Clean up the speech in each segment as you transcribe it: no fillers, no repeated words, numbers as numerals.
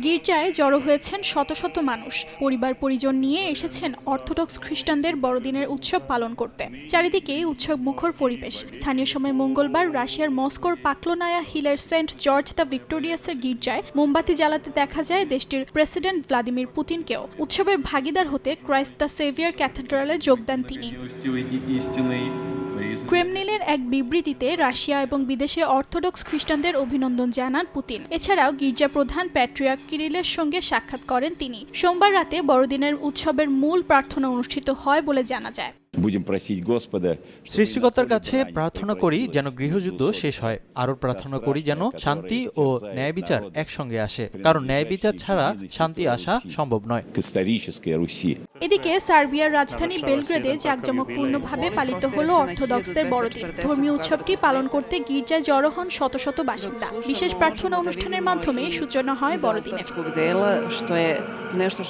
গির্জায় জড়ো হয়েছেন শত শত মানুষ। পরিবার পরিজন নিয়ে এসেছেন অর্থোডক্স খ্রিস্টানদের বড়দিনের উৎসব পালন করতে। চারিদিকে উৎসব মুখর পরিবেশ। স্থানীয় সময় মঙ্গলবার রাশিয়ার মস্কোর পাকলোনায়া হিলের সেন্ট জর্জ দ্য ভিক্টোরিয়াসের গির্জায় মোমবাতি জ্বালাতে দেখা যায় দেশটির প্রেসিডেন্ট ভ্লাদিমির পুতিনকেও। উৎসবের ভাগিদার হতে ক্রাইস্ট দ্য সেভিয়ার ক্যাথেড্রালে যোগ দেন তিনি। ক্রেমলিনের এক বিবৃতিতে রাশিয়া এবং বিদেশে অর্থোডক্স খ্রিস্টানদের অভিনন্দন জানান পুতিন। এছাড়াও গির্জা প্রধান প্যাট্রিয়ার্ক কিরিলের সঙ্গে সাক্ষাৎ করেন তিনি। সোমবার রাতে বড়দিনের উৎসবের মূল প্রার্থনা অনুষ্ঠিত হয় বলে জানা যায়। সৃষ্টিকর্তার কাছে প্রার্থনা করি যেন গৃহযুদ্ধ শেষ হয়। আরও প্রার্থনা করি যেন শান্তি ও ন্যায় বিচার একসঙ্গে আসে, কারণ ন্যায় বিচার ছাড়া শান্তি আসা সম্ভব নয়। এদিকে সার্বিয়ার রাজধানী বেলগ্রেডে জাঁকজমকপূর্ণভাবে পালিত হলো অর্থোডক্সদের বড়দিন। ধর্মীয় উৎসবটি পালন করতে গির্জায় জড়ো হন শত শত বাসিন্দা। বিশেষ প্রার্থনা অনুষ্ঠানের মাধ্যমে সূচনা হয় বড়দিনের।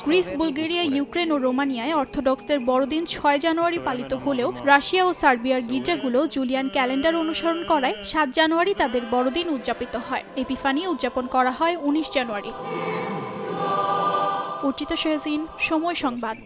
গ্রিস, বুলগেরিয়া, ইউক্রেন ও রোমানিয়ায় অর্থোডক্সদের বড়দিন 6 জানুয়ারি পালিত হলেও রাশিয়া ও সার্বিয়ার গির্জাগুলো জুলিয়ান ক্যালেন্ডার অনুসরণ করায় 7 জানুয়ারি তাদের বড়দিন উদযাপিত হয়। এপিফানি উদযাপন করা হয় 19 জানুয়ারি। অর্চিতা শাহজিন, সময় সংবাদ।